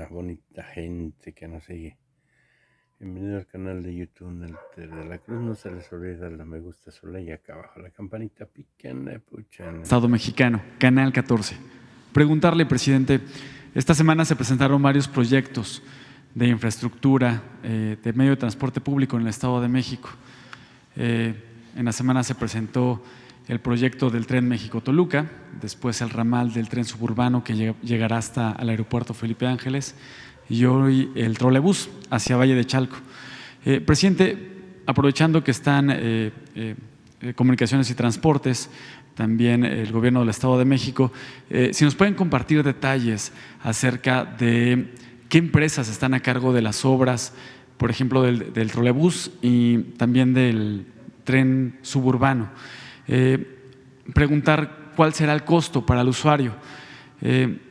Bonita gente que nos sigue. Bienvenido al canal de YouTube de la Cruz. No se les olvide darle a me gusta, su like, acá abajo la campanita, piquen, puchan. Estado mexicano, Canal 14. Preguntarle, presidente, esta semana se presentaron varios proyectos de infraestructura, de medio de transporte público en el Estado de México. En la semana se presentó el proyecto del tren México-Toluca, después el ramal del tren suburbano que llegará hasta el aeropuerto Felipe Ángeles y hoy el trolebús hacia Valle de Chalco. Presidente, aprovechando que están Comunicaciones y Transportes, también el Gobierno del Estado de México, si nos pueden compartir detalles acerca de qué empresas están a cargo de las obras, por ejemplo, del trolebús y también del tren suburbano. Preguntar cuál será el costo para el usuario.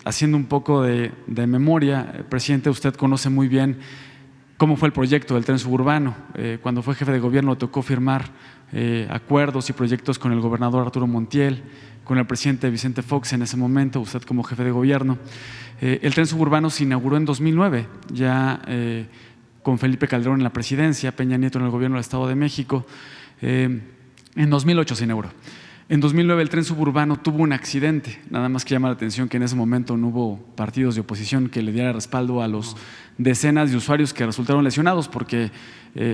Haciendo un poco de memoria, presidente, usted conoce muy bien cómo fue el proyecto del tren suburbano. Cuando fue jefe de gobierno tocó firmar acuerdos y proyectos con el gobernador Arturo Montiel, con el presidente Vicente Fox en ese momento, usted como jefe de gobierno. El tren suburbano se inauguró en 2009, ya con Felipe Calderón en la presidencia, Peña Nieto en el gobierno del Estado de México. En 2008 se inauguró. En 2009 el tren suburbano tuvo un accidente, nada más que llama la atención que en ese momento no hubo partidos de oposición que le diera respaldo a los decenas de usuarios que resultaron lesionados, porque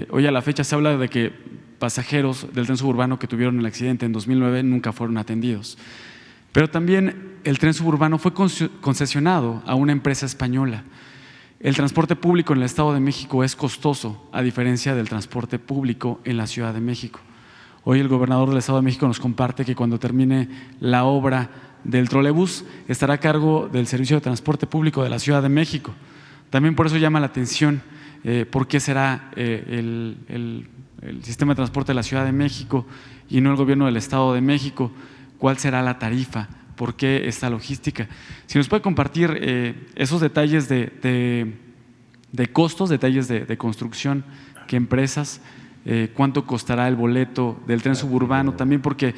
hoy a la fecha se habla de que pasajeros del tren suburbano que tuvieron el accidente en 2009 nunca fueron atendidos. Pero también el tren suburbano fue concesionado a una empresa española. El transporte público en el Estado de México es costoso, a diferencia del transporte público en la Ciudad de México. Hoy el gobernador del Estado de México nos comparte que cuando termine la obra del trolebús estará a cargo del servicio de transporte público de la Ciudad de México. También por eso llama la atención por qué será el sistema de transporte de la Ciudad de México y no el gobierno del Estado de México. ¿Cuál será la tarifa? ¿Por qué esta logística? Si nos puede compartir esos detalles de costos, detalles de construcción, qué empresas, cuánto costará el boleto del tren suburbano, también porque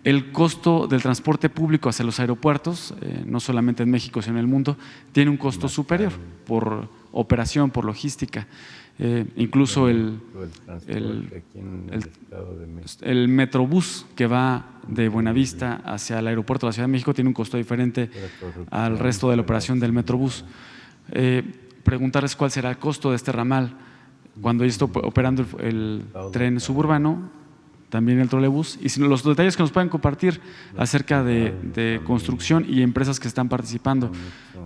el costo del transporte público hacia los aeropuertos, no solamente en México, sino en el mundo, tiene un costo superior por operación, por logística. Incluso el Metrobús que va de Buenavista hacia el aeropuerto de la Ciudad de México tiene un costo diferente al resto de la operación del Metrobús. Preguntarles cuál será el costo de este ramal cuando ya esté operando el tren suburbano, también el trolebús, y los detalles que nos pueden compartir acerca de construcción y empresas que están participando.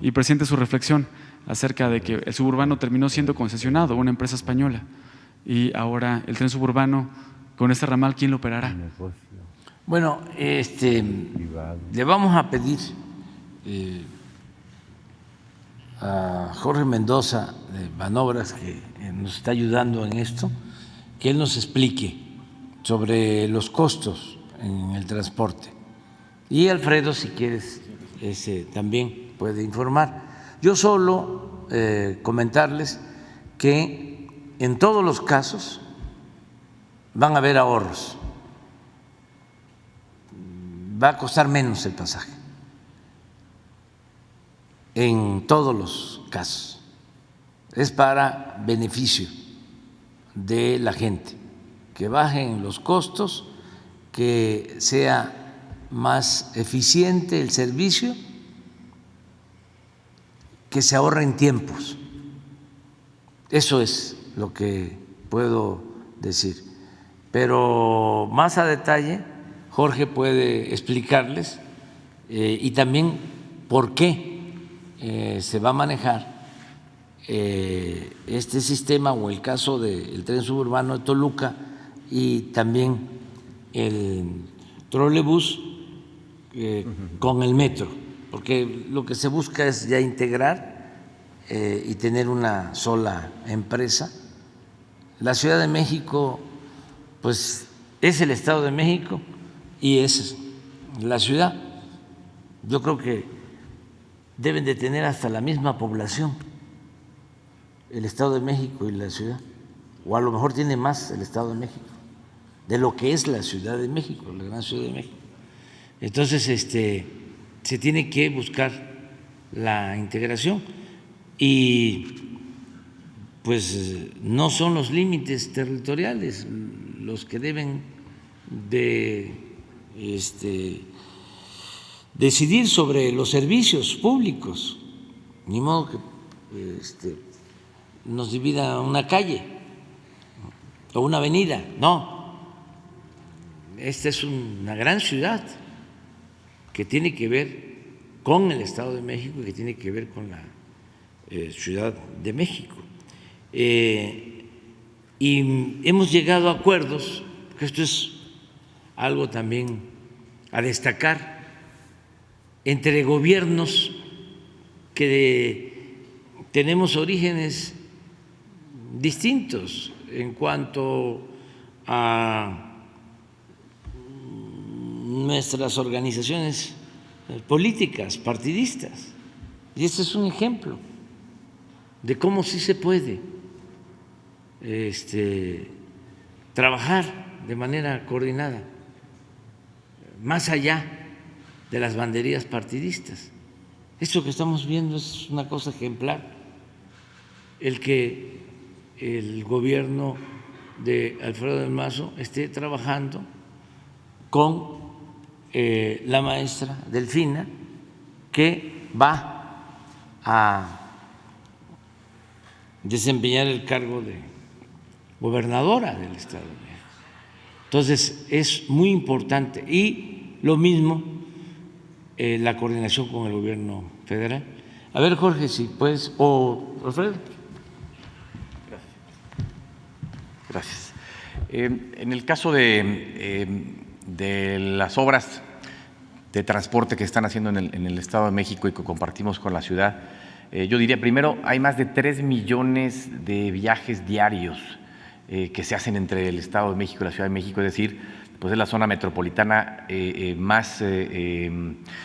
Y presidente, su reflexión acerca de que el suburbano terminó siendo concesionado a una empresa española y ahora el tren suburbano con este ramal, ¿quién lo operará? Bueno, le vamos a pedir a Jorge Mendoza de Banobras, que nos está ayudando en esto, que él nos explique sobre los costos en el transporte. Y Alfredo, si quieres, también puede informar. Yo solo comentarles que en todos los casos van a haber ahorros, va a costar menos el pasaje, en todos los casos. Es para beneficio de la gente, que bajen los costos, que sea más eficiente el servicio, que se ahorren tiempos. Eso es lo que puedo decir. Pero más a detalle, Jorge puede explicarles y también por qué se va a manejar este sistema, o el caso del tren suburbano de Toluca y también el trolebús con el metro, porque lo que se busca es ya integrar y tener una sola empresa. La Ciudad de México, pues, es el Estado de México y es la ciudad. Yo creo que deben de tener hasta la misma población el Estado de México y la ciudad, o a lo mejor tiene más el Estado de México de lo que es la Ciudad de México, la gran Ciudad de México. Entonces, se tiene que buscar la integración. y pues no son los límites territoriales los que deben de decidir sobre los servicios públicos, ni modo que nos divida una calle o una avenida, no. Esta es una gran ciudad que tiene que ver con el Estado de México y que tiene que ver con la Ciudad de México. Y hemos llegado a acuerdos, que esto es algo también a destacar, entre gobiernos que tenemos orígenes distintos en cuanto a nuestras organizaciones políticas, partidistas. Y este es un ejemplo de cómo sí se puede trabajar de manera coordinada, más allá de las banderías partidistas. Esto que estamos viendo es una cosa ejemplar, el que el gobierno de Alfredo del Mazo esté trabajando con la maestra Delfina, que va a desempeñar el cargo de gobernadora del Estado de México. Entonces, es muy importante. Y lo mismo la coordinación con el gobierno federal. A ver, Jorge, si puedes, o Alfredo. Gracias. En el caso de las obras de transporte que están haciendo en el Estado de México y que compartimos con la ciudad, yo diría primero, hay más de 3 millones de viajes diarios que se hacen entre el Estado de México y la Ciudad de México, es decir, pues es la zona metropolitana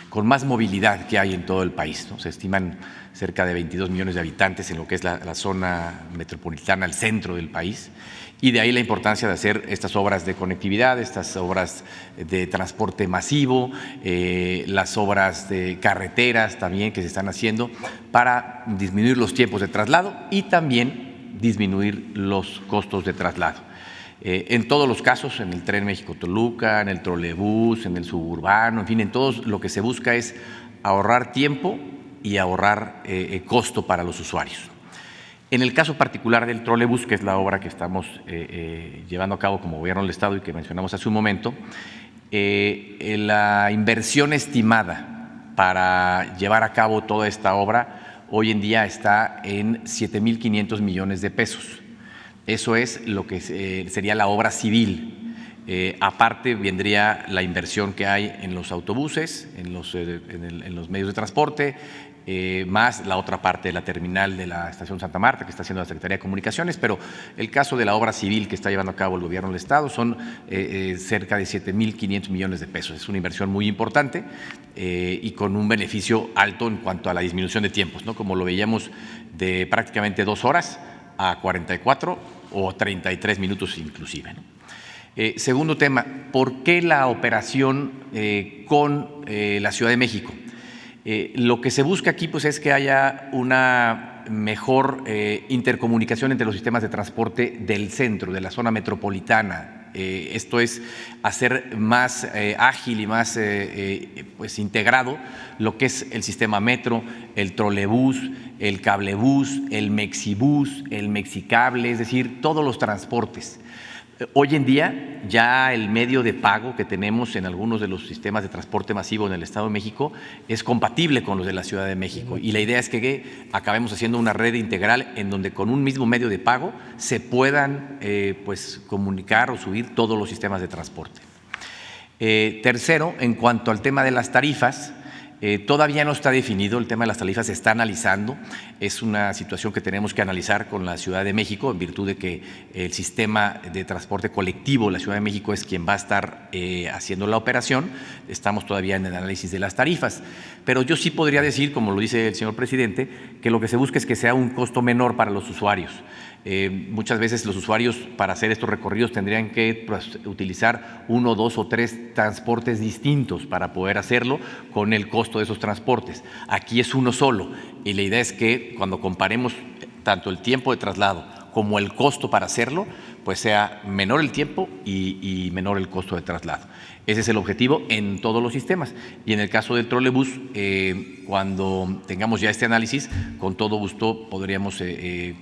con más movilidad que hay en todo el país, ¿no? Se estiman cerca de 22 millones de habitantes en lo que es la zona metropolitana, el centro del país, y de ahí la importancia de hacer estas obras de conectividad, estas obras de transporte masivo, las obras de carreteras también que se están haciendo para disminuir los tiempos de traslado y también disminuir los costos de traslado. En todos los casos, en el Tren México-Toluca, en el trolebús, en el suburbano, en fin, en todos lo que se busca es ahorrar tiempo y ahorrar costo para los usuarios. En el caso particular del trolebús, que es la obra que estamos llevando a cabo como Gobierno del Estado y que mencionamos hace un momento, la inversión estimada para llevar a cabo toda esta obra hoy en día está en 7,500 millones de pesos. Eso es lo que sería la obra civil. Aparte vendría la inversión que hay en los autobuses, en los medios de transporte, más la otra parte de la terminal de la Estación Santa Marta que está haciendo la Secretaría de Comunicaciones, pero el caso de la obra civil que está llevando a cabo el Gobierno del Estado son cerca de 7,500 millones de pesos. Es una inversión muy importante y con un beneficio alto en cuanto a la disminución de tiempos, ¿no? Como lo veíamos de prácticamente 2 horas a 44 o 33 minutos inclusive, ¿no? Segundo tema, ¿por qué la operación con la Ciudad de México? Lo que se busca aquí pues, es que haya una mejor intercomunicación entre los sistemas de transporte del centro, de la zona metropolitana. Esto es hacer más ágil y más pues, integrado lo que es el sistema metro, el trolebús, el cablebús, el mexibús, el mexicable, es decir, todos los transportes. Hoy en día ya el medio de pago que tenemos en algunos de los sistemas de transporte masivo en el Estado de México es compatible con los de la Ciudad de México y la idea es que acabemos haciendo una red integral en donde con un mismo medio de pago se puedan pues, comunicar o subir todos los sistemas de transporte. Tercero, en cuanto al tema de las tarifas, todavía no está definido, el tema de las tarifas se está analizando, es una situación que tenemos que analizar con la Ciudad de México en virtud de que el sistema de transporte colectivo, la Ciudad de México es quien va a estar haciendo la operación, estamos todavía en el análisis de las tarifas, pero yo sí podría decir, como lo dice el señor presidente, que lo que se busca es que sea un costo menor para los usuarios. Muchas veces los usuarios para hacer estos recorridos tendrían que pues, utilizar 1, 2 o 3 transportes distintos para poder hacerlo con el costo costo de esos transportes. Aquí es uno solo y la idea es que cuando comparemos tanto el tiempo de traslado como el costo para hacerlo, pues sea menor el tiempo y menor el costo de traslado. Ese es el objetivo en todos los sistemas. Y en el caso del trolebús, cuando tengamos ya este análisis, con todo gusto podríamos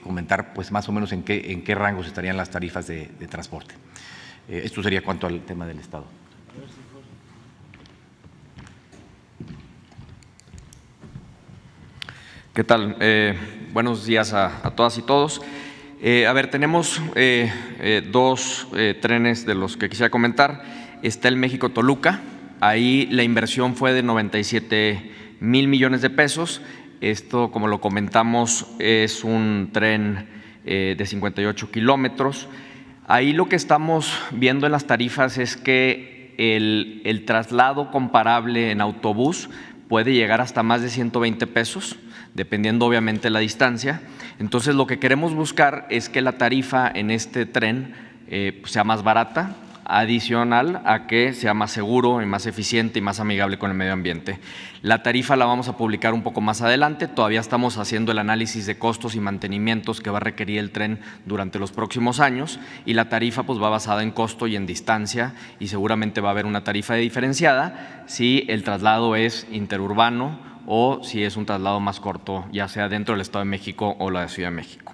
comentar pues más o menos en qué rangos estarían las tarifas de transporte. Esto sería cuanto al tema del Estado. ¿Qué tal? Buenos días a todas y todos. Tenemos dos trenes de los que quisiera comentar. Está el México-Toluca. Ahí la inversión fue de 97,000 millones de pesos. Esto, como lo comentamos, es un tren de 58 kilómetros. Ahí lo que estamos viendo en las tarifas es que el traslado comparable en autobús puede llegar hasta más de 120 pesos, dependiendo obviamente de la distancia. Entonces, lo que queremos buscar es que la tarifa en este tren sea más barata, adicional a que sea más seguro y más eficiente y más amigable con el medio ambiente. La tarifa la vamos a publicar un poco más adelante, todavía estamos haciendo el análisis de costos y mantenimientos que va a requerir el tren durante los próximos años y la tarifa pues va basada en costo y en distancia y seguramente va a haber una tarifa diferenciada si el traslado es interurbano o si es un traslado más corto, ya sea dentro del Estado de México o la Ciudad de México.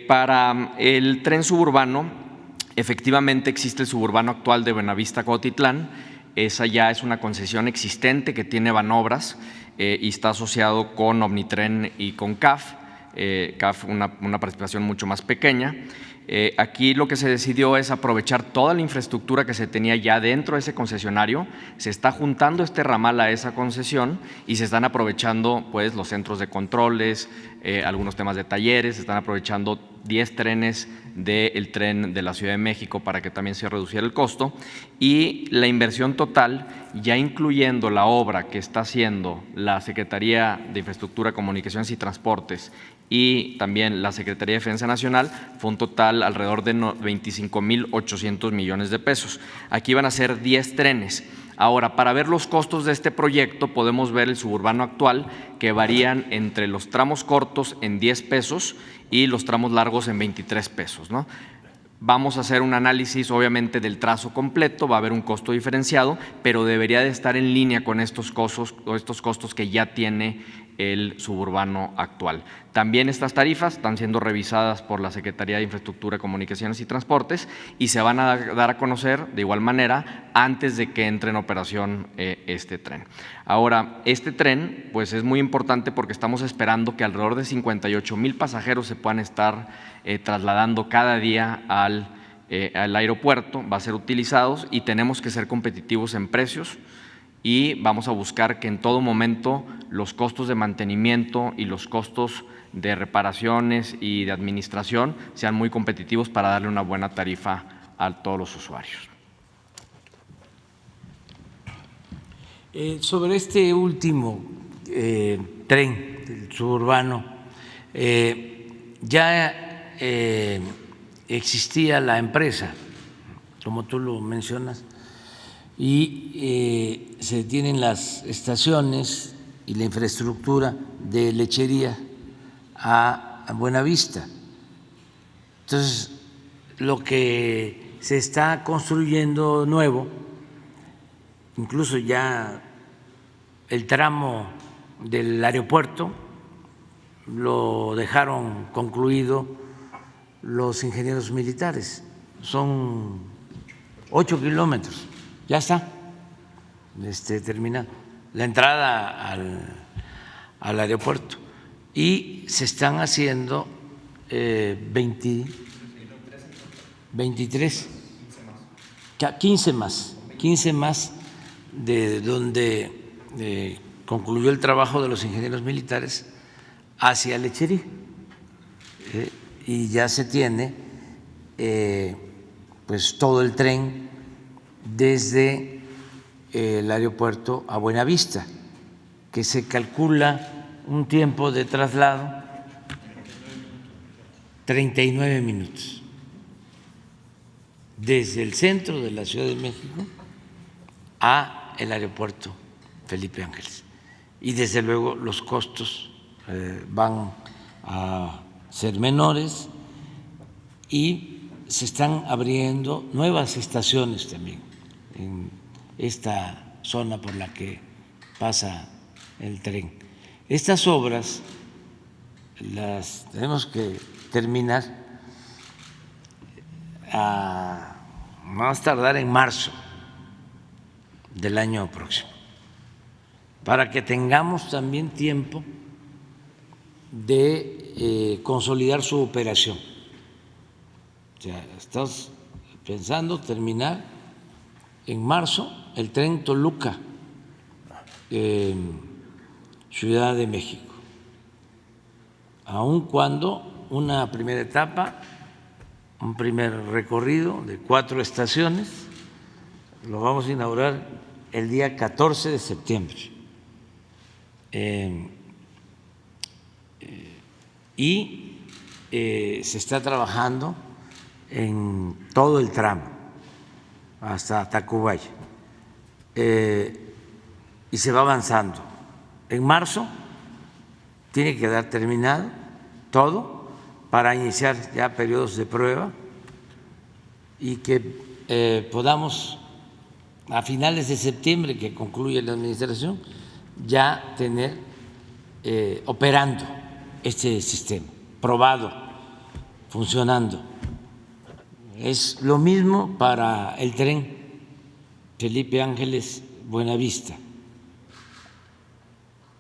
Para el tren suburbano, efectivamente existe el suburbano actual de Buenavista-Cuautitlán. Esa ya es una concesión existente que tiene Banobras y está asociado con Omnitren y con CAF. CAF una participación mucho más pequeña. Aquí lo que se decidió es aprovechar toda la infraestructura que se tenía ya dentro de ese concesionario, se está juntando este ramal a esa concesión y se están aprovechando pues los centros de controles, algunos temas de talleres, se están aprovechando 10 trenes del tren de la Ciudad de México para que también se reduciera el costo y la inversión total, ya incluyendo la obra que está haciendo la Secretaría de Infraestructura, Comunicaciones y Transportes y también la Secretaría de Defensa Nacional, fue un total alrededor de 25,800 millones de pesos. Aquí van a ser 10 trenes. Ahora, para ver los costos de este proyecto, podemos ver el suburbano actual, que varían entre los tramos cortos en 10 pesos y los tramos largos en 23 pesos, ¿no? Vamos a hacer un análisis, obviamente, del trazo completo, va a haber un costo diferenciado, pero debería de estar en línea con estos costos que ya tiene el suburbano actual. También estas tarifas están siendo revisadas por la Secretaría de Infraestructura, Comunicaciones y Transportes y se van a dar a conocer de igual manera antes de que entre en operación este tren. Ahora, este tren pues es muy importante porque estamos esperando que alrededor de 58,000 pasajeros se puedan estar trasladando cada día al aeropuerto, va a ser utilizados y tenemos que ser competitivos en precios y vamos a buscar que en todo momento los costos de mantenimiento y los costos de reparaciones y de administración sean muy competitivos para darle una buena tarifa a todos los usuarios. Sobre este último tren del suburbano, ya existía la empresa, como tú lo mencionas, y se tienen las estaciones y la infraestructura de lechería a Buenavista. Entonces, lo que se está construyendo nuevo, incluso ya el tramo del aeropuerto lo dejaron concluido los ingenieros militares, son 8 kilómetros. Ya está terminado la entrada al aeropuerto y se están haciendo 15 más de donde concluyó el trabajo de los ingenieros militares hacia Lechería y ya se tiene pues todo el tren desde el aeropuerto a Buenavista, que se calcula un tiempo de traslado 39 minutos desde el centro de la Ciudad de México a el aeropuerto Felipe Ángeles. y desde luego los costos van a ser menores y se están abriendo nuevas estaciones también en esta zona por la que pasa el tren. Estas obras las tenemos que terminar a más tardar en marzo del año próximo, para que tengamos también tiempo de consolidar su operación. O sea, estamos pensando terminar en marzo el tren Toluca, Ciudad de México, aun cuando una primera etapa, un primer recorrido de 4 estaciones, lo vamos a inaugurar el día 14 de septiembre. Y se está trabajando en todo el tramo hasta Tacubaya y se va avanzando. En marzo tiene que quedar terminado todo para iniciar ya periodos de prueba y que podamos a finales de septiembre, que concluye la administración, ya tener operando este sistema, probado, funcionando. Es lo mismo para el tren Felipe Ángeles Buenavista.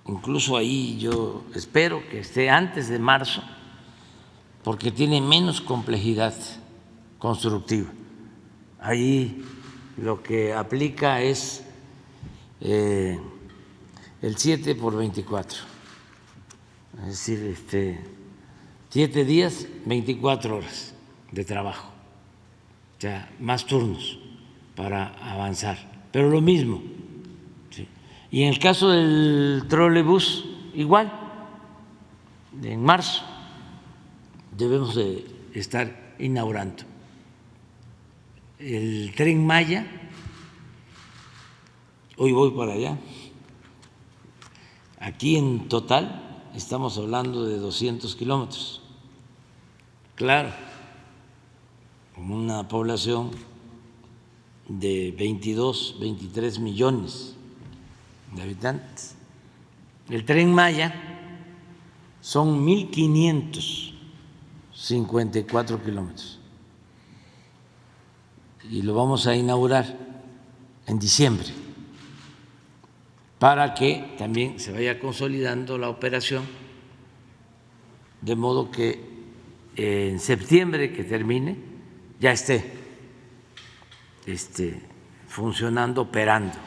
Incluso ahí yo espero que esté antes de marzo, porque tiene menos complejidad constructiva. Ahí lo que aplica es el 7x24, es decir, 7 días, 24 horas de trabajo, o sea, más turnos para avanzar, pero lo mismo. ¿Sí? Y en el caso del trolebús, igual, en marzo debemos de estar inaugurando. El Tren Maya, hoy voy para allá, aquí en total estamos hablando de 200 kilómetros. Claro, con una población de 22, 23 millones de habitantes. El Tren Maya son 1.554 kilómetros y lo vamos a inaugurar en diciembre para que también se vaya consolidando la operación, de modo que en septiembre que termine ya esté funcionando, operando.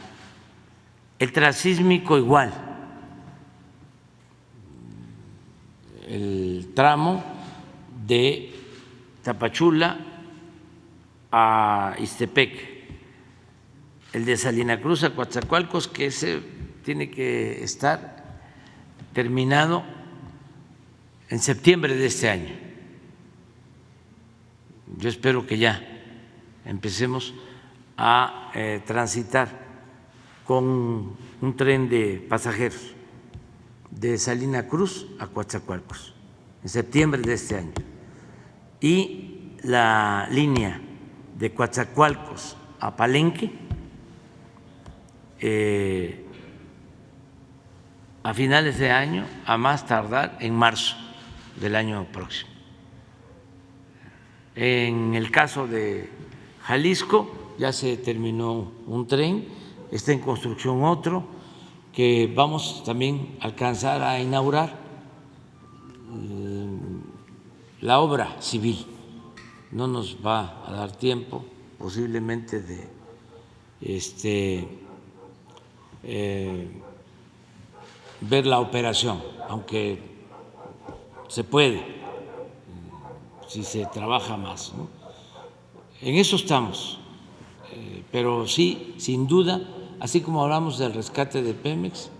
El transísmico igual, el tramo de Tapachula a Ixtepec, el de Salina Cruz a Coatzacoalcos, que ese tiene que estar terminado en septiembre de este año. Yo espero que ya empecemos a transitar con un tren de pasajeros de Salina Cruz a Coatzacoalcos en septiembre de este año, y la línea de Coatzacoalcos a Palenque a finales de año, a más tardar en marzo del año próximo. En el caso de Jalisco ya se terminó un tren, está en construcción otro que vamos también a alcanzar a inaugurar, la obra civil. No nos va a dar tiempo posiblemente de ver la operación, aunque se puede si se trabaja más, ¿no? En eso estamos, pero sí, sin duda, así como hablamos del rescate de Pemex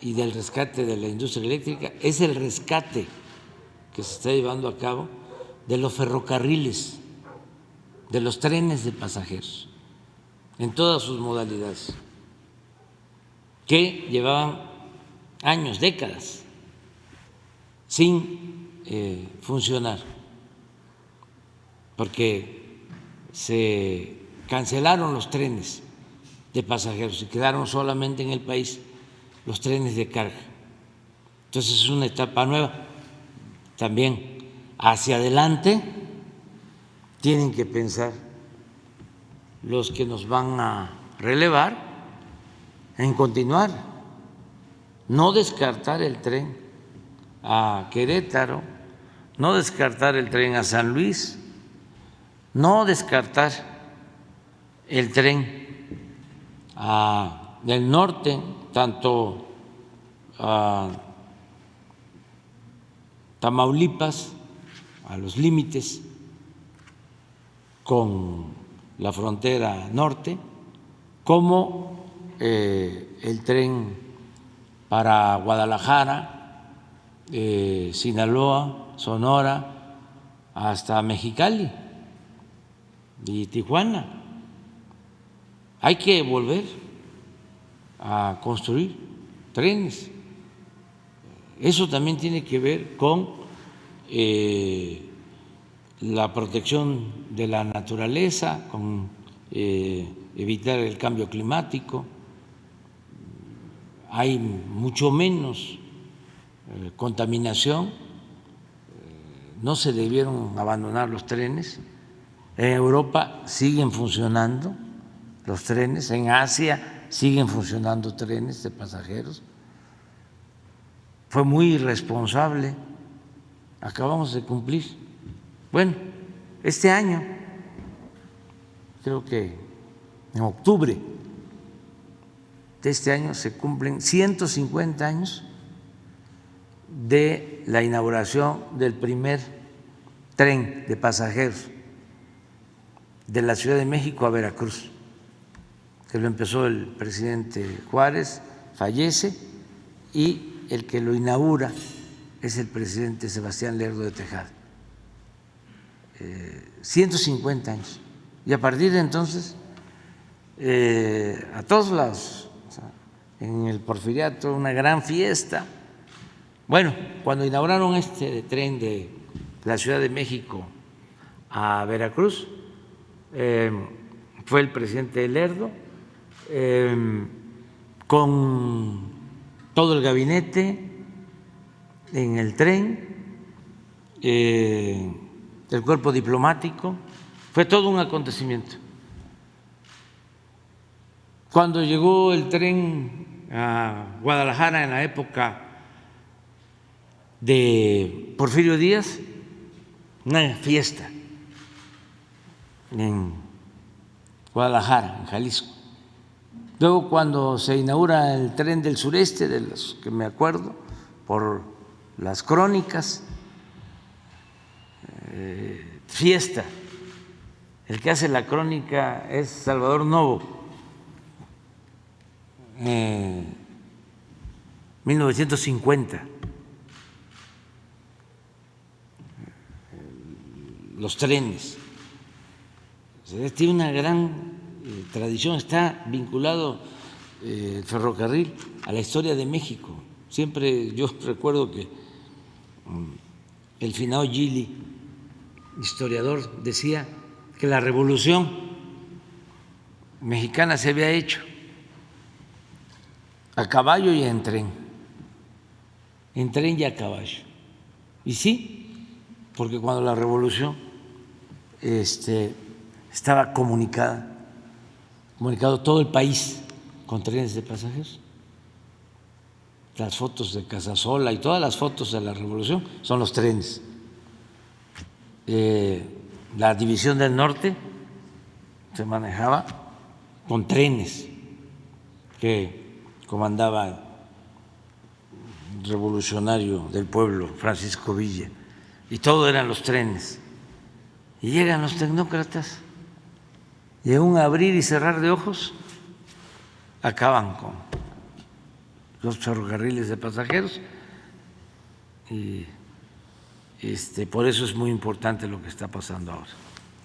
y del rescate de la industria eléctrica, es el rescate que se está llevando a cabo de los ferrocarriles, de los trenes de pasajeros, en todas sus modalidades. que llevaban años, décadas, sin funcionar, porque se cancelaron los trenes de pasajeros y quedaron solamente en el país los trenes de carga. Entonces es una etapa nueva. También hacia adelante tienen que pensar los que nos van a relevar en continuar, no descartar el tren a Querétaro, no descartar el tren a San Luis, no descartar el tren del norte, tanto a Tamaulipas, a los límites con la frontera norte, como el tren para Guadalajara, Sinaloa, Sonora, hasta Mexicali y Tijuana. Hay que volver a construir trenes. Eso también tiene que ver con la protección de la naturaleza, con evitar el cambio climático. Hay mucho menos contaminación. No se debieron abandonar los trenes. En Europa siguen funcionando los trenes, en Asia siguen funcionando trenes de pasajeros. Fue muy irresponsable. Acabamos de cumplir, bueno, este año, creo que en octubre de este año se cumplen 150 años de la inauguración del primer tren de pasajeros de la Ciudad de México a Veracruz, que lo empezó el presidente Juárez, fallece, y el que lo inaugura es el presidente Sebastián Lerdo de Tejada. 150 años. Y a partir de entonces, a todos lados, o sea, en el Porfiriato, una gran fiesta. Bueno, cuando inauguraron este tren de la Ciudad de México a Veracruz, fue el presidente Lerdo, con todo el gabinete en el tren, el cuerpo diplomático, fue todo un acontecimiento. Cuando llegó el tren a Guadalajara en la época de Porfirio Díaz, una fiesta en Guadalajara, en Jalisco. Luego, cuando se inaugura el tren del sureste, de los que me acuerdo por las crónicas, fiesta. El que hace la crónica es Salvador Novo, 1950. Los trenes. Tiene una gran tradición, está vinculado el ferrocarril a la historia de México. Siempre yo recuerdo que el finado Gili, historiador, decía que la revolución mexicana se había hecho a caballo y en tren y a caballo. Y sí, porque cuando la revolución estaba comunicado todo el país con trenes de pasajeros. Las fotos de Casasola y todas las fotos de la revolución son los trenes. La división del norte se manejaba con trenes que comandaba el revolucionario del pueblo, Francisco Villa, y todo eran los trenes. Y llegan los tecnócratas y en un abrir y cerrar de ojos acaban con los ferrocarriles de pasajeros, y por eso es muy importante lo que está pasando ahora.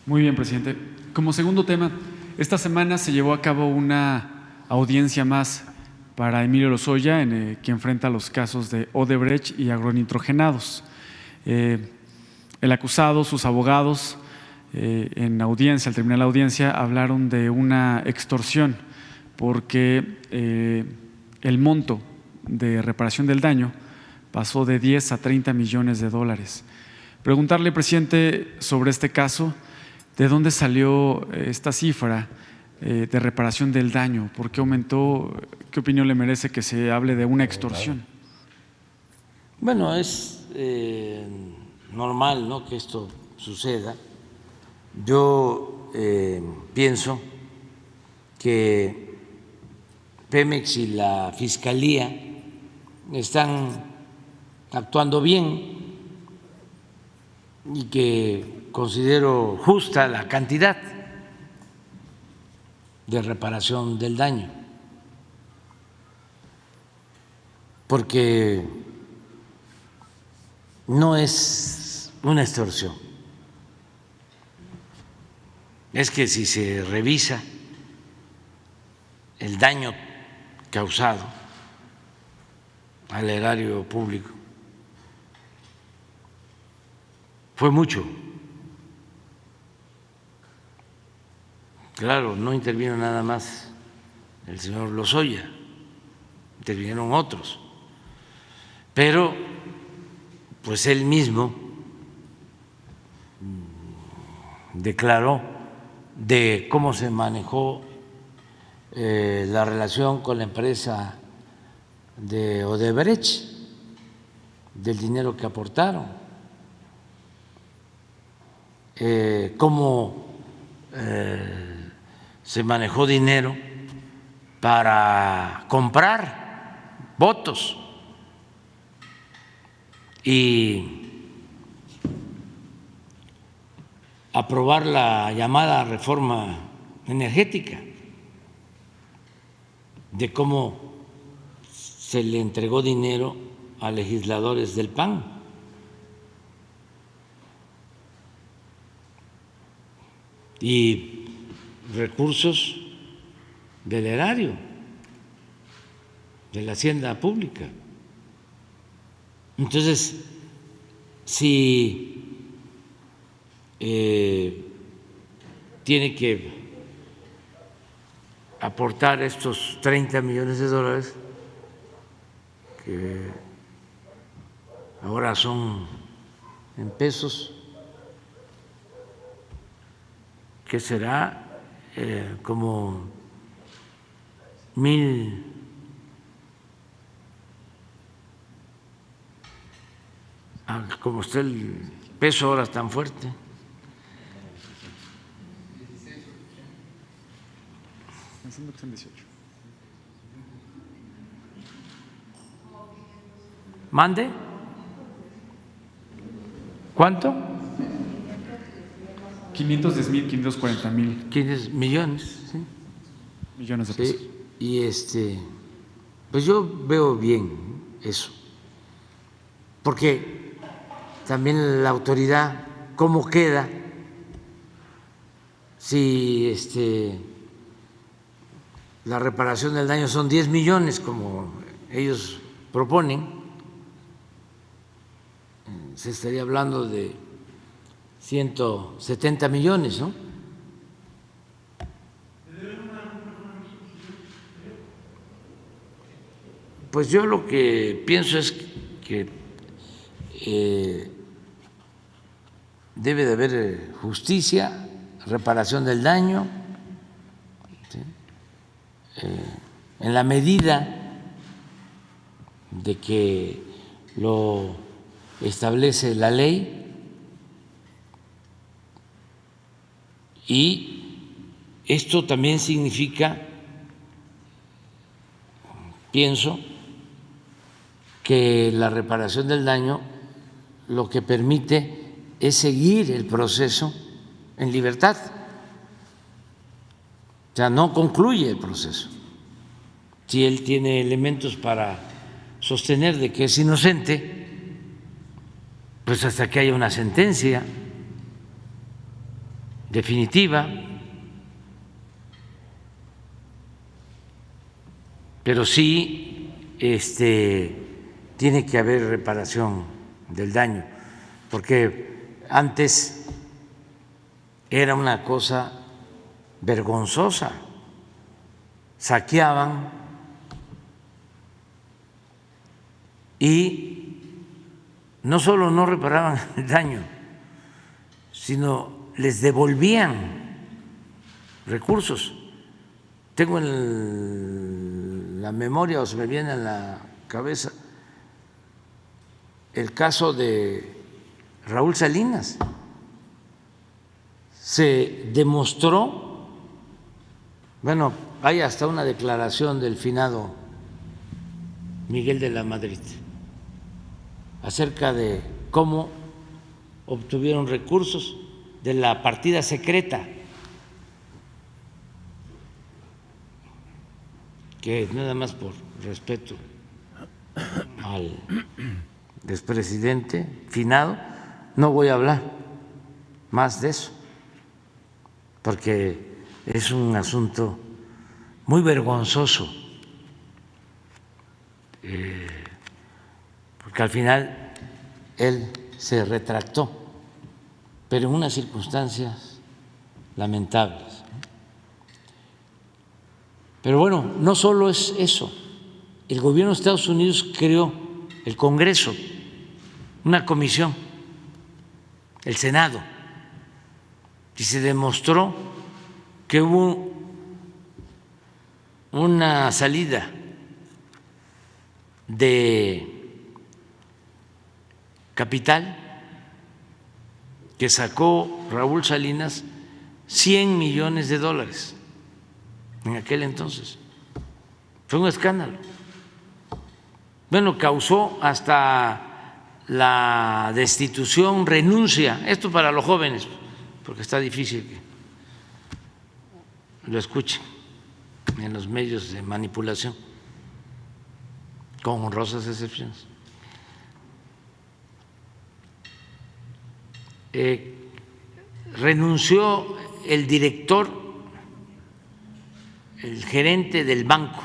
Muy bien, presidente. Como segundo tema, esta semana se llevó a cabo una audiencia más para Emilio Lozoya, que enfrenta los casos de Odebrecht y agronitrogenados. El acusado, sus abogados, en audiencia, al terminar la audiencia, hablaron de una extorsión porque el monto de reparación del daño pasó de 10 a 30 millones de dólares. Preguntarle, presidente, sobre este caso, ¿de dónde salió esta cifra de reparación del daño? ¿Por qué aumentó? ¿Qué opinión le merece que se hable de una extorsión? Bueno, es normal, ¿no?, que esto suceda. Yo pienso que Pemex y la Fiscalía están actuando bien y que considero justa la cantidad de reparación del daño, porque no es una extorsión. Es que si se revisa el daño causado al erario público, fue mucho. Claro, no intervino nada más el señor Lozoya, intervinieron otros, pero pues él mismo declaró de cómo se manejó la relación con la empresa de Odebrecht, del dinero que aportaron, cómo se manejó dinero para comprar votos y aprobar la llamada reforma energética, de cómo se le entregó dinero a legisladores del PAN. Y recursos del erario, de la hacienda pública. Entonces, si tiene que aportar estos 30 millones de dólares, que ahora son en pesos, que será como 1,000, como está el peso ahora tan fuerte. ¿Mande? ¿Cuánto? 510,000, 540,000 15 millones, ¿sí? millones de pesos. Sí, y pues yo veo bien eso, porque también la autoridad, ¿cómo queda si la reparación del daño son 10 millones, como ellos proponen? Se estaría hablando de 170 millones, ¿no? Pues yo lo que pienso es que debe de haber justicia, reparación del daño, ¿sí?, en la medida de que lo establece la ley, y esto también significa, pienso, que la reparación del daño lo que permite es seguir el proceso en libertad. O sea, no concluye el proceso. Si él tiene elementos para sostener de que es inocente, pues hasta que haya una sentencia definitiva. pero sí tiene que haber reparación del daño, porque antes era una cosa vergonzosa, saqueaban y no solo no reparaban el daño, sino les devolvían recursos. Tengo en la memoria, o se me viene a la cabeza, el caso de Raúl Salinas. Se demostró, bueno, hay hasta una declaración del finado Miguel de la Madrid acerca de cómo obtuvieron recursos de la partida secreta, que nada más por respeto al expresidente finado, no voy a hablar más de eso, porque es un asunto muy vergonzoso, porque al final él se retractó, pero en unas circunstancias lamentables. Pero bueno, no solo es eso, el gobierno de Estados Unidos creó el Congreso, una comisión, el Senado, y se demostró que hubo una salida de capital que sacó Raúl Salinas, $100 millones en aquel entonces. Fue un escándalo. Bueno, causó hasta la destitución, renuncia, esto para los jóvenes, porque está difícil que lo escuchen en los medios de manipulación, con honrosas excepciones. Renunció el director, el gerente del banco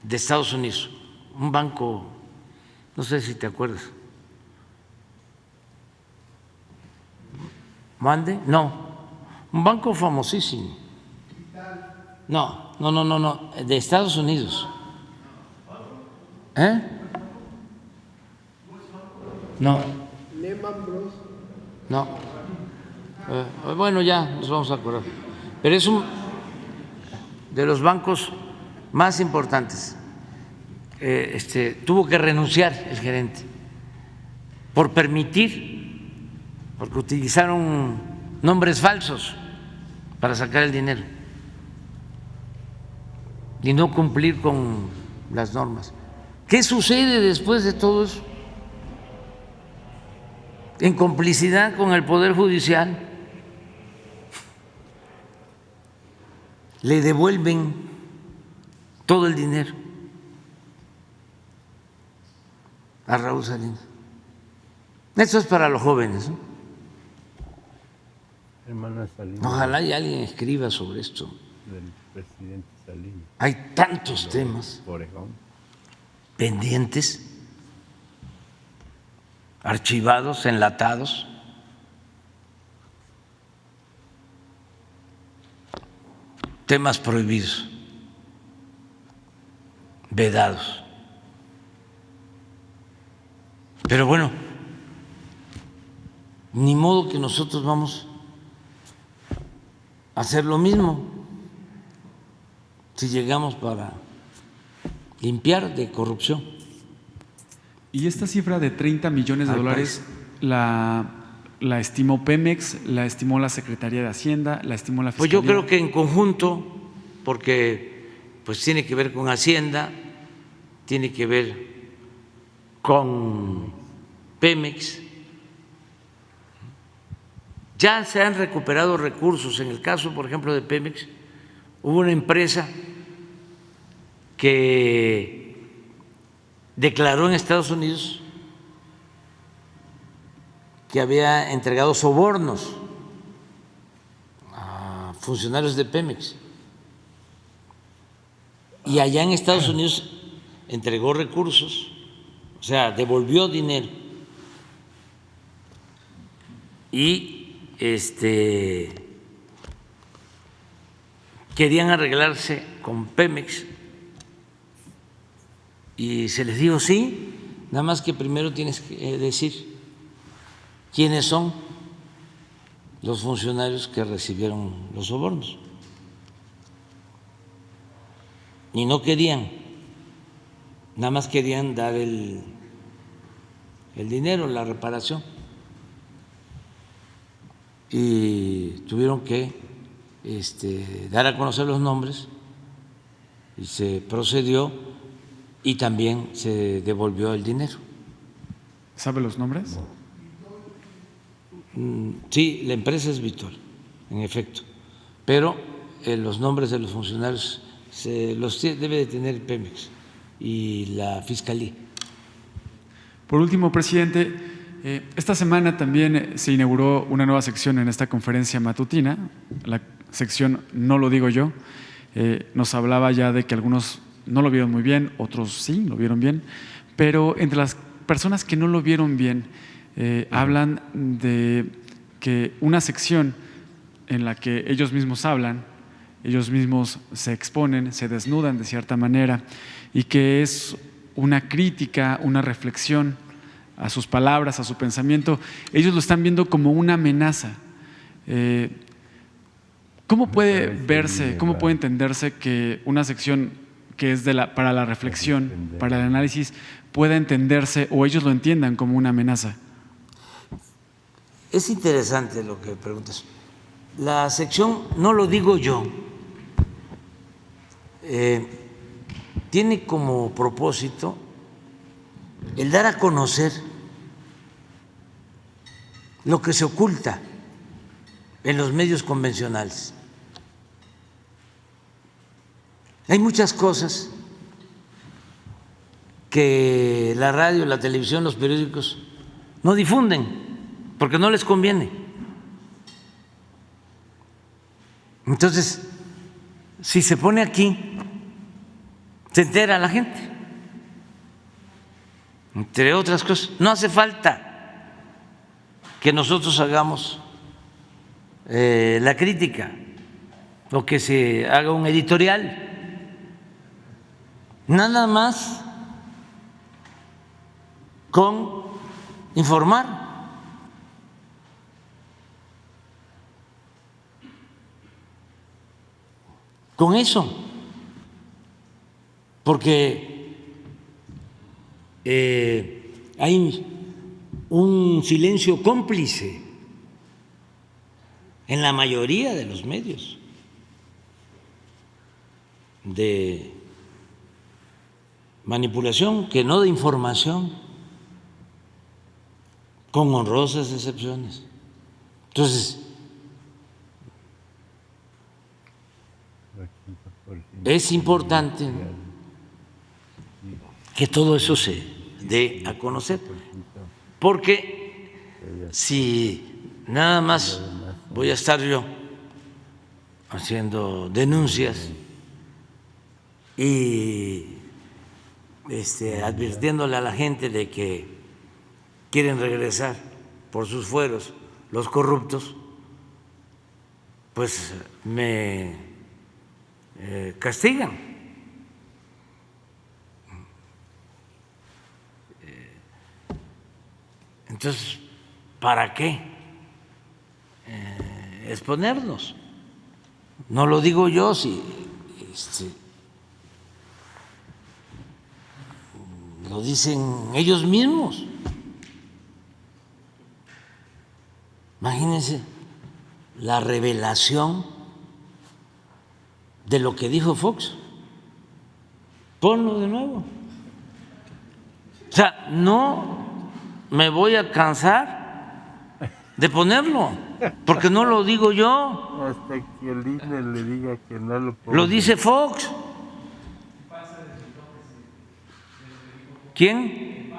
de Estados Unidos, un banco, no sé si te acuerdas. ¿Mande? No, un banco famosísimo. No, de Estados Unidos. ¿Eh? No. No. Bueno, ya nos vamos a acordar. Pero es un de los bancos más importantes. Tuvo que renunciar el gerente por permitir, porque utilizaron nombres falsos para sacar el dinero y no cumplir con las normas. ¿Qué sucede después de todo eso? En complicidad con el Poder Judicial, le devuelven todo el dinero a Raúl Salinas. Eso es para los jóvenes, ¿no? Hermana Salinas. Ojalá y alguien escriba sobre esto. Del presidente Salinas. Hay tantos temas Orejón. pendientes, archivados, enlatados. Temas prohibidos, vedados. Pero bueno, ni modo que nosotros vamos a hacer lo mismo si llegamos para limpiar de corrupción. Y esta cifra de $30 millones la estimó Pemex, la estimó la Secretaría de Hacienda, la estimó la Fiscalía. Pues yo creo que en conjunto, porque pues tiene que ver con Hacienda, tiene que ver con Pemex. Ya se han recuperado recursos. En el caso, por ejemplo, de Pemex, hubo una empresa que declaró en Estados Unidos que había entregado sobornos a funcionarios de Pemex y allá en Estados Unidos entregó recursos, o sea, devolvió dinero. Y querían arreglarse con Pemex y se les dijo sí, nada más que primero tienes que decir quiénes son los funcionarios que recibieron los sobornos. Y no querían, nada más querían dar el dinero, la reparación. Y tuvieron que dar a conocer los nombres y se procedió y también se devolvió el dinero. ¿Sabe los nombres? Sí, la empresa es Vitol, en efecto, pero los nombres de los funcionarios los debe de tener Pemex y la Fiscalía. Por último, presidente, esta semana también se inauguró una nueva sección en esta conferencia matutina, la sección No lo digo yo. Nos hablaba ya de que algunos no lo vieron muy bien, otros sí lo vieron bien, pero entre las personas que no lo vieron bien, hablan de que una sección en la que ellos mismos hablan, ellos mismos se exponen, se desnudan de cierta manera, y que es una crítica, una reflexión a sus palabras, a su pensamiento. Ellos lo están viendo como una amenaza. ¿Cómo puede verse, cómo puede entenderse que una sección que es para la reflexión, para el análisis, pueda entenderse o ellos lo entiendan como una amenaza? Es interesante lo que preguntas. La sección No lo digo yo tiene como propósito el dar a conocer lo que se oculta en los medios convencionales. Hay muchas cosas que la radio, la televisión, los periódicos no difunden porque no les conviene. Entonces, si se pone aquí, se entera la gente. Entre otras cosas, no hace falta que nosotros hagamos la crítica o que se haga un editorial. Nada más con informar. Con eso, porque hay un silencio cómplice en la mayoría de los medios de manipulación, que no de información, con honrosas excepciones. Entonces, es importante que todo eso se dé a conocer, porque si nada más voy a estar yo haciendo denuncias y advirtiéndole a la gente de que quieren regresar por sus fueros los corruptos, pues me castigan. Entonces, ¿para qué exponernos? No lo digo yo, si lo dicen ellos mismos. Imagínense la revelación de lo que dijo Fox. Ponlo de nuevo. O sea, no me voy a cansar de ponerlo, porque no lo digo yo. Hasta que el INE le diga que no lo ponga. Lo dice Fox. ¿Quién?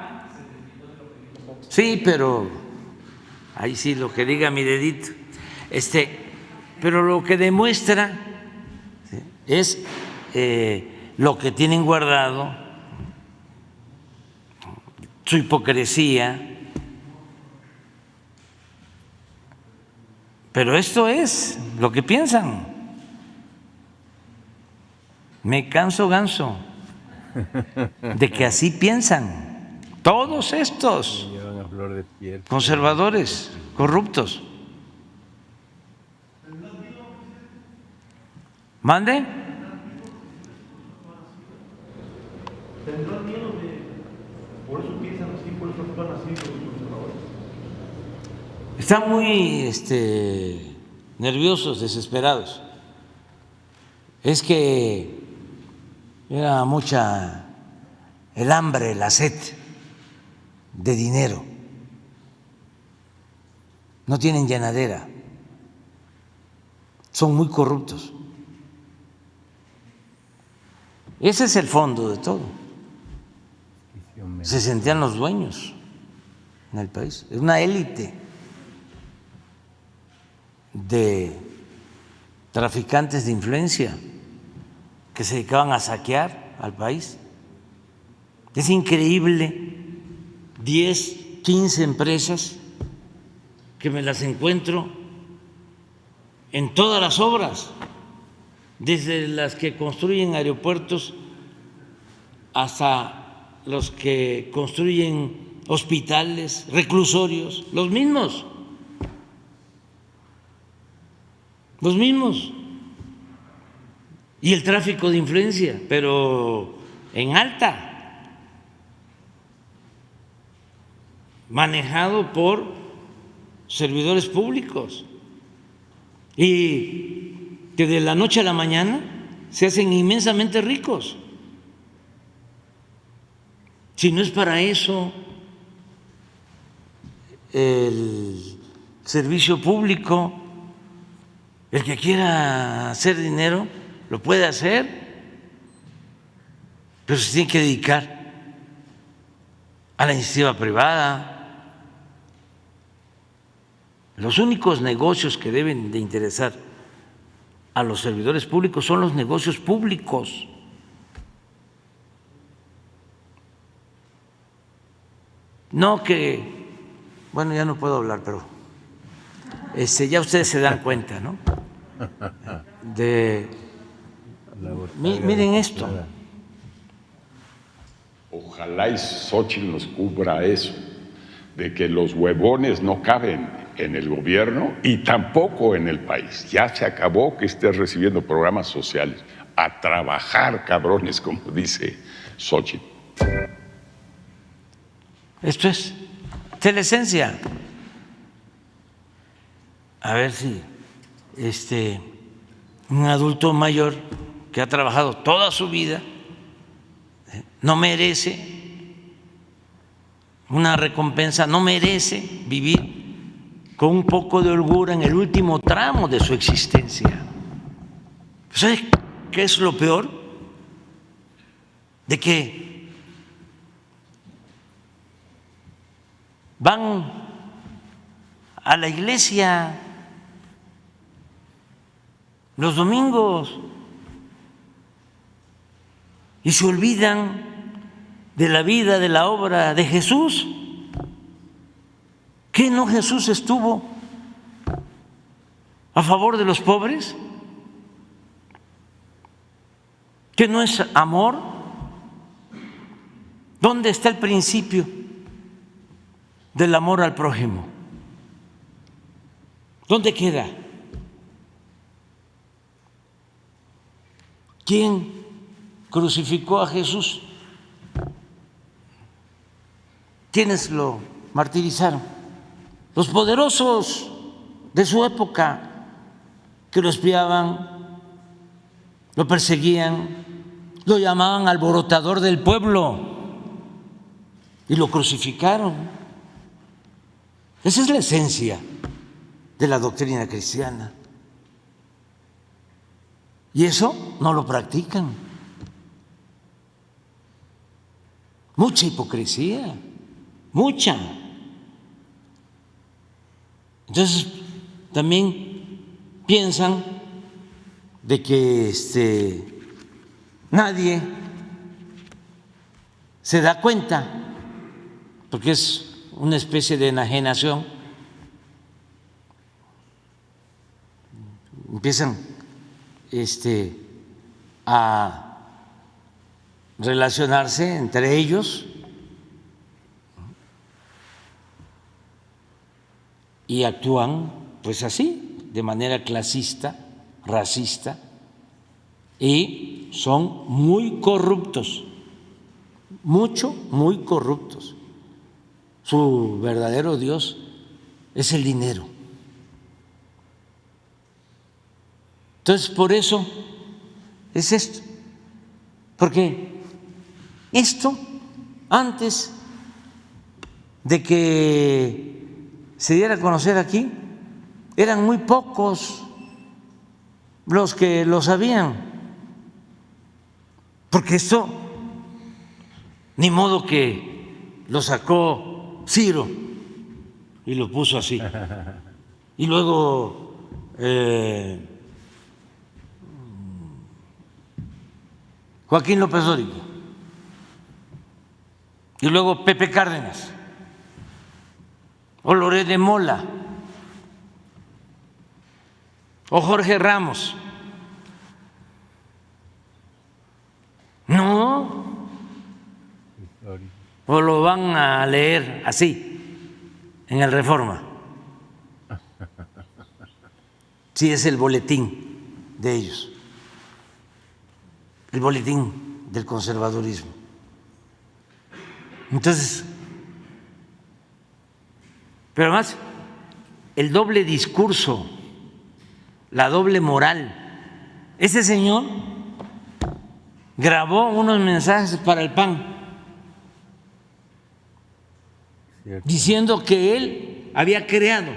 Sí, pero ahí sí lo que diga mi dedito. Pero lo que demuestra es lo que tienen guardado, su hipocresía. Pero esto es lo que piensan. Me canso ganso de que así piensan todos estos Llevan a flor de piel. conservadores corruptos. ¿Mande? ¿Tendrán miedo de, por eso piensan así, por eso actúan así los conservadores? Están muy nerviosos, desesperados. Es que era mucha el hambre, la sed de dinero. No tienen llenadera. Son muy corruptos. Ese es el fondo de todo. Se sentían los dueños en el país. Es una élite de traficantes de influencia que se dedicaban a saquear al país. Es increíble, 10, 15 empresas que me las encuentro en todas las obras, desde las que construyen aeropuertos hasta los que construyen hospitales, reclusorios, los mismos. Y el tráfico de influencia, pero en alta, manejado por servidores públicos, y que de la noche a la mañana se hacen inmensamente ricos. Si no es para eso el servicio público, el que quiera hacer dinero lo puede hacer, pero se tiene que dedicar a la iniciativa privada. Los únicos negocios que deben de interesar a los servidores públicos son los negocios públicos. No que, bueno, ya no puedo hablar, pero ya ustedes se dan cuenta, ¿no? Miren esto. Ojalá y Xóchitl nos cubra eso, de que los huevones no caben en el gobierno y tampoco en el país. Ya se acabó que estés recibiendo programas sociales. A trabajar, cabrones, como dice Xóchitl. Esto es la esencia. A ver si un adulto mayor que ha trabajado toda su vida no merece una recompensa, no merece vivir con un poco de holgura en el último tramo de su existencia. ¿Sabes qué es lo peor? De que van a la iglesia los domingos y se olvidan de la vida, de la obra de Jesús. ¿Qué no Jesús estuvo a favor de los pobres? ¿Qué no es amor? ¿Dónde está el principio del amor al prójimo? ¿Dónde queda? ¿Quién crucificó a Jesús? ¿Quiénes lo martirizaron? Los poderosos de su época, que lo espiaban, lo perseguían, lo llamaban alborotador del pueblo y lo crucificaron. Esa es la esencia de la doctrina cristiana. Y eso no lo practican. Mucha hipocresía, mucha. Entonces, también piensan de que nadie se da cuenta, porque es una especie de enajenación. Empiezan a relacionarse entre ellos y actúan pues así, de manera clasista, racista, y son muy corruptos, muy corruptos. Su verdadero Dios es el dinero. Entonces, por eso es esto, porque esto, antes de que se diera a conocer aquí, eran muy pocos los que lo sabían, porque esto, ni modo que lo sacó Ciro y lo puso así, y luego Joaquín López Dóriga, y luego Pepe Cárdenas, o Loret de Mola, o Jorge Ramos. No, o lo van a leer así en el Reforma, si es el boletín de ellos, el boletín del conservadurismo. Entonces, pero además, el doble discurso, la doble moral. Ese señor grabó unos mensajes para el PAN diciendo que él había creado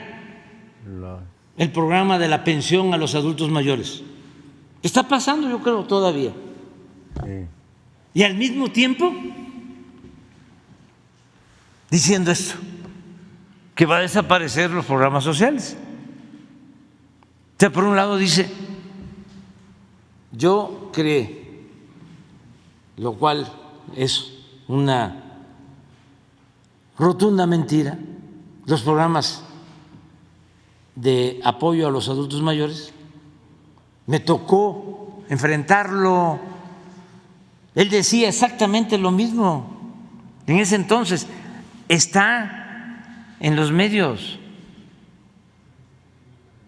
el programa de la pensión a los adultos mayores. Está pasando, yo creo, todavía. Sí. Y al mismo tiempo diciendo esto, que va a desaparecer los programas sociales. O sea, por un lado dice, yo creé, lo cual es una rotunda mentira, los programas de apoyo a los adultos mayores. Me tocó enfrentarlo. Él decía exactamente lo mismo en ese entonces. Está en los medios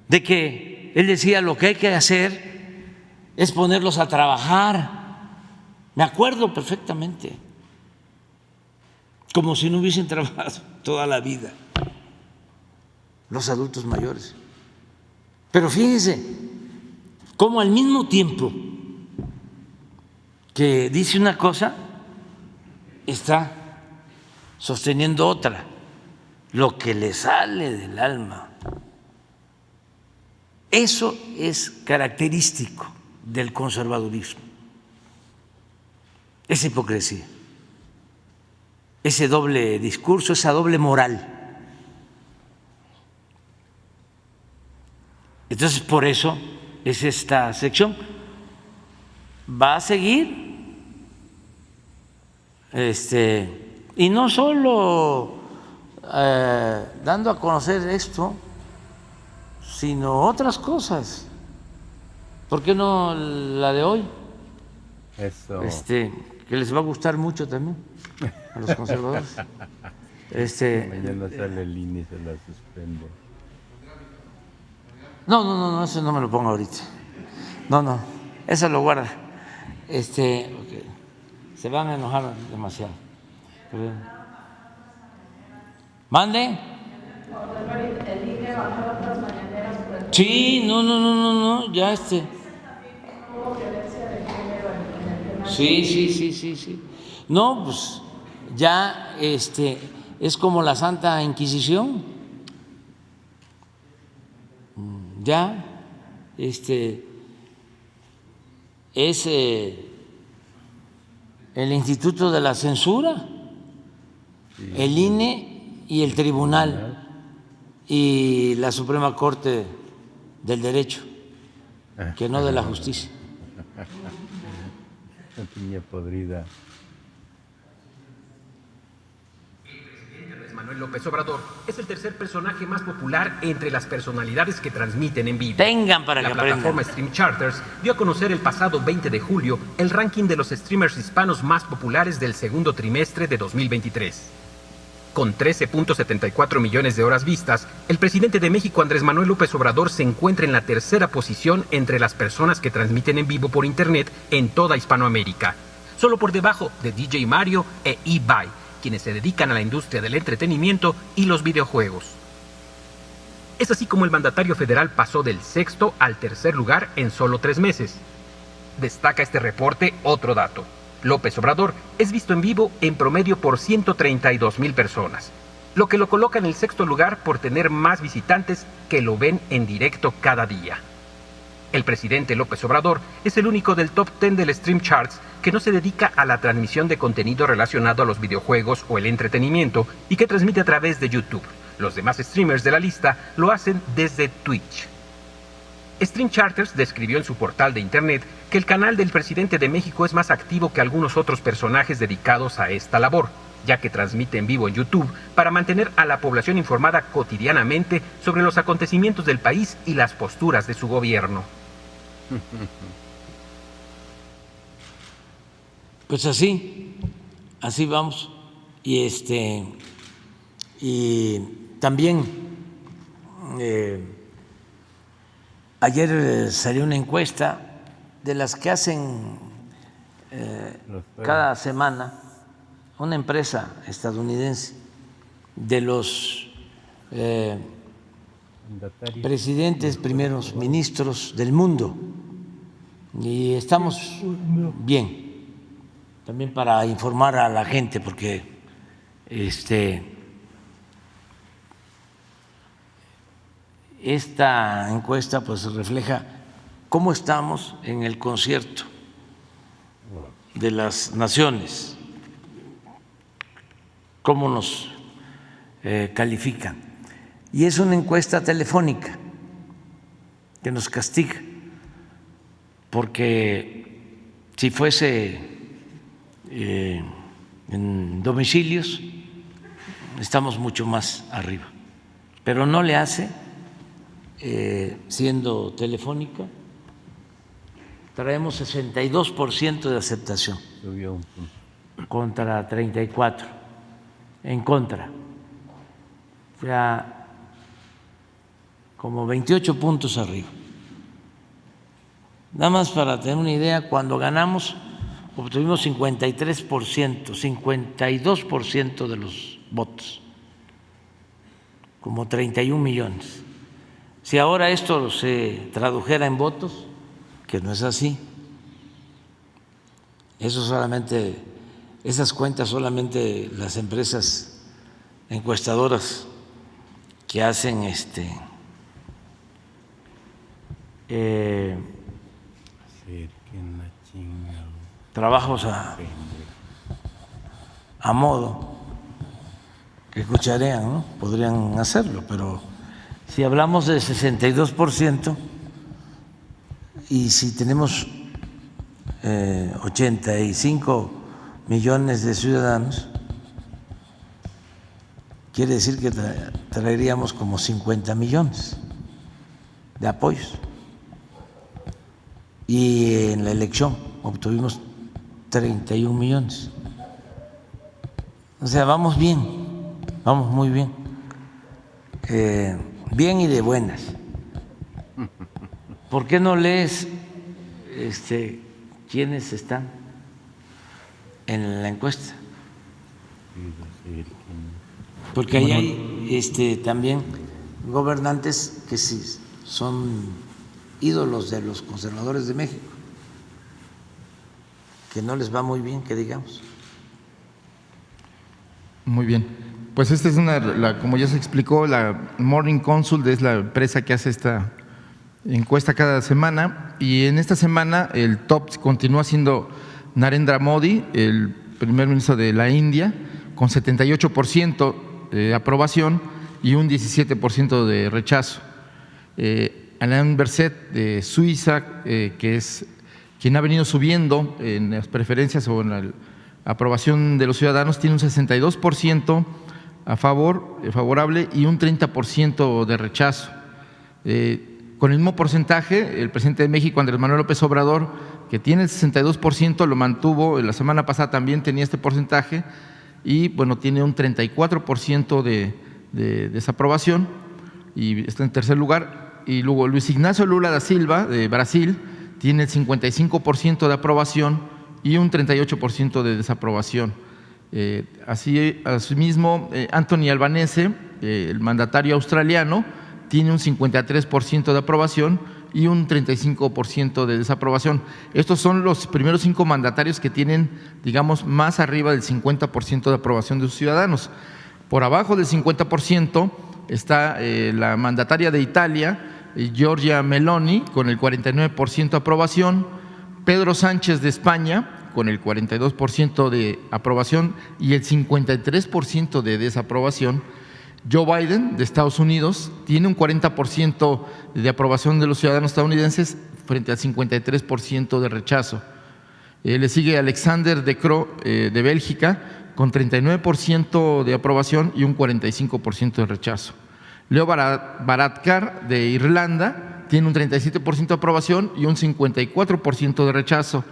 de que él decía lo que hay que hacer es ponerlos a trabajar. Me acuerdo perfectamente, como si no hubiesen trabajado toda la vida los adultos mayores. Pero fíjense cómo al mismo tiempo que dice una cosa, está sosteniendo otra, lo que le sale del alma. Eso es característico del conservadurismo, esa hipocresía, ese doble discurso, esa doble moral. Entonces, por eso es esta sección. Va a seguir, y no solo dando a conocer esto, sino otras cosas. ¿Por qué no la de hoy? Eso. Que les va a gustar mucho también a los conservadores. Mañana sale el INE y se la suspende. No, eso no me lo pongo ahorita. No, eso lo guarda. Se van a enojar demasiado. ¿Mande? Sí, no, ya Sí. No, pues ya es como la Santa Inquisición. Ya es el Instituto de la Censura, sí, el INE y el Tribunal y la Suprema Corte del Derecho, que no de la Justicia. Una piña podrida. Andrés Manuel López Obrador es el tercer personaje más popular entre las personalidades que transmiten en vivo. Vengan para La que plataforma aprendan. Stream Charters dio a conocer el pasado 20 de julio el ranking de los streamers hispanos más populares del segundo trimestre de 2023. Con 13.74 millones de horas vistas, el presidente de México, Andrés Manuel López Obrador, se encuentra en la tercera posición entre las personas que transmiten en vivo por Internet en toda Hispanoamérica, solo por debajo de DJ Mario e eBay, quienes se dedican a la industria del entretenimiento y los videojuegos. Es así como el mandatario federal pasó del sexto al tercer lugar en solo 3 meses. Destaca este reporte otro dato. López Obrador es visto en vivo en promedio por 132,000 personas, lo que lo coloca en el sexto lugar por tener más visitantes que lo ven en directo cada día. El presidente López Obrador es el único del top 10 del Stream Charts que no se dedica a la transmisión de contenido relacionado a los videojuegos o el entretenimiento y que transmite a través de YouTube. Los demás streamers de la lista lo hacen desde Twitch. Stream Charters describió en su portal de internet que el canal del presidente de México es más activo que algunos otros personajes dedicados a esta labor, ya que transmite en vivo en YouTube para mantener a la población informada cotidianamente sobre los acontecimientos del país y las posturas de su gobierno. Pues así vamos. Y también ayer salió una encuesta de las que hacen cada semana una empresa estadounidense de los presidentes, primeros ministros del mundo, y estamos bien, también para informar a la gente, porque esta encuesta pues refleja cómo estamos en el concierto de las naciones, cómo nos califican. Y es una encuesta telefónica que nos castiga, porque si fuese en domicilios estamos mucho más arriba, pero no le hace. Siendo telefónica, traemos 62% de aceptación. Subió un punto. Contra 34 en contra. O sea, como 28 puntos arriba. Nada más para tener una idea, cuando ganamos obtuvimos 53%, 52% de los votos, como 31 millones. Si ahora esto se tradujera en votos, que no es así, esas cuentas solamente las empresas encuestadoras que hacen trabajos a modo, que cucharean, ¿no? Podrían hacerlo, pero si hablamos de 62% y si tenemos 85 millones de ciudadanos, quiere decir que traeríamos como 50 millones de apoyos. Y en la elección obtuvimos 31 millones. O sea, vamos bien, vamos muy bien. Bien y de buenas. ¿Por qué no lees quiénes están en la encuesta? Porque ahí hay también gobernantes que sí son ídolos de los conservadores de México, que no les va muy bien, que digamos. Muy bien. Pues esta es como ya se explicó, la Morning Consult es la empresa que hace esta encuesta cada semana, y en esta semana el top continúa siendo Narendra Modi, el primer ministro de la India, con 78% de aprobación y un 17% de rechazo. Alain Berset de Suiza, que es quien ha venido subiendo en las preferencias o en la aprobación de los ciudadanos, tiene un 62% favorable y un 30% de rechazo. Con el mismo porcentaje, el presidente de México, Andrés Manuel López Obrador, que tiene el 62%, lo mantuvo, la semana pasada también tenía este porcentaje y bueno, tiene un 34% de desaprobación y está en tercer lugar. Y luego Luis Ignacio Lula da Silva, de Brasil, tiene el 55% de aprobación y un 38% de desaprobación. Asimismo, Anthony Albanese, el mandatario australiano, tiene un 53% de aprobación y un 35% de desaprobación. Estos son los primeros 5 mandatarios que tienen, digamos, más arriba del 50% de aprobación de sus ciudadanos. Por abajo del 50% está la mandataria de Italia, Giorgia Meloni, con el 49% de aprobación, Pedro Sánchez de España, con el 42% de aprobación y el 53% de desaprobación. Joe Biden, de Estados Unidos, tiene un 40% de aprobación de los ciudadanos estadounidenses frente al 53% de rechazo. Le sigue Alexander De Croo, de Bélgica, con 39% de aprobación y un 45% de rechazo. Leo Varadkar, de Irlanda, tiene un 37% de aprobación y un 54% de rechazo.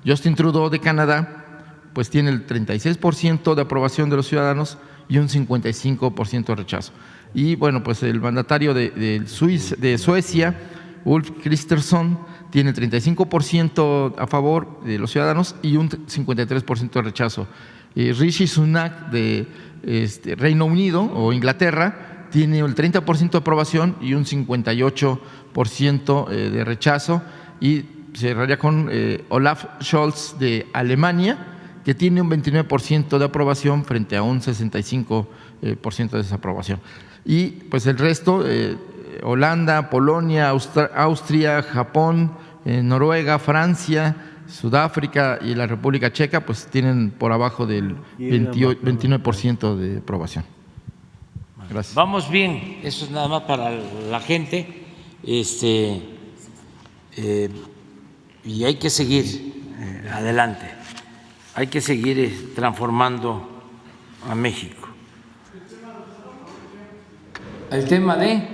Justin Trudeau, de Canadá, pues tiene el 36% de aprobación de los ciudadanos y un 55% de rechazo. Y bueno, pues el mandatario de Suecia, Ulf Kristersson, tiene el 35% a favor de los ciudadanos y un 53% de rechazo. Rishi Sunak, de Reino Unido o Inglaterra, tiene el 30% de aprobación y un 58% de rechazo. Y cerraría con Olaf Scholz, de Alemania, que tiene un 29% de aprobación frente a un 65% de desaprobación. Y pues el resto, Holanda, Polonia, Austria, Japón, Noruega, Francia, Sudáfrica y la República Checa, pues tienen por abajo del 29% de aprobación. Gracias. Vamos bien, eso es nada más para la gente, y hay que seguir adelante, hay que seguir transformando a México. El tema de…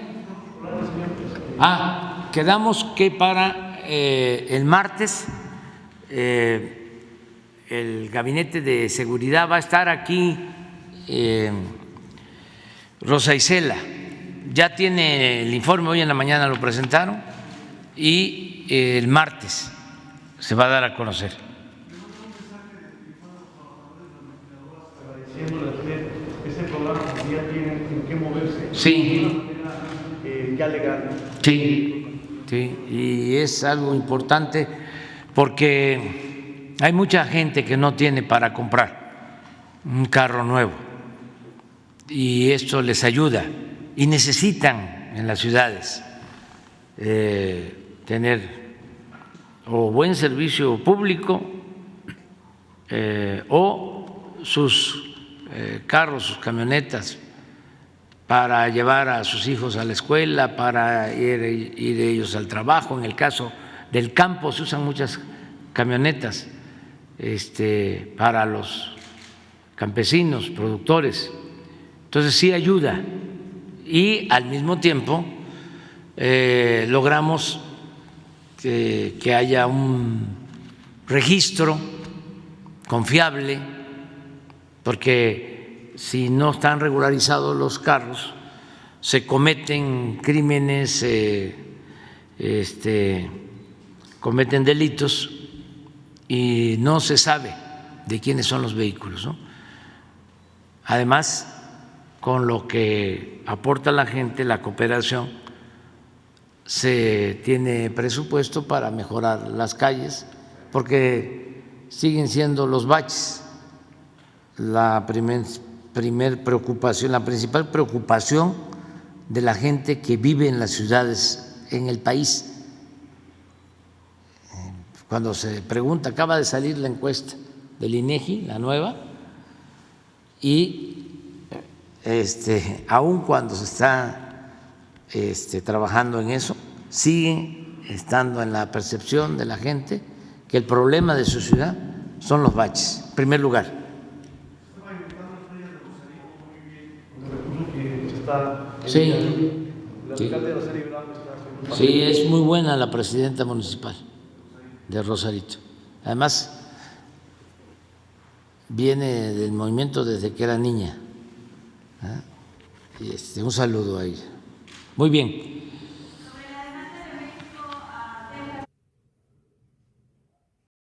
quedamos que para el martes el Gabinete de Seguridad va a estar aquí. Rosa Isela ya tiene el informe, hoy en la mañana lo presentaron y el martes se va a dar a conocer. Agradeciéndole a usted ese programa que ya tienen en qué moverse. Sí. Ya legal. Sí, sí, y es algo importante porque hay mucha gente que no tiene para comprar un carro nuevo y esto les ayuda y necesitan en las ciudades tener o buen servicio público o sus carros, sus camionetas para llevar a sus hijos a la escuela, para ir ellos al trabajo. En el caso del campo se usan muchas camionetas para los campesinos, productores. Entonces sí ayuda y al mismo tiempo logramos que haya un registro confiable, porque si no están regularizados los carros, se cometen crímenes, cometen delitos y no se sabe de quiénes son los vehículos, ¿no? Además, con lo que aporta la gente, la cooperación, se tiene presupuesto para mejorar las calles, porque siguen siendo los baches la principal preocupación de la gente que vive en las ciudades en el país. Cuando se pregunta, acaba de salir la encuesta del INEGI, la nueva, y aun cuando se está trabajando en eso, sigue estando en la percepción de la gente que el problema de su ciudad son los baches, en primer lugar. Sí, sí, es muy buena la presidenta municipal de Rosarito. Además, viene del movimiento desde que era niña. Y un saludo a ella. Muy bien.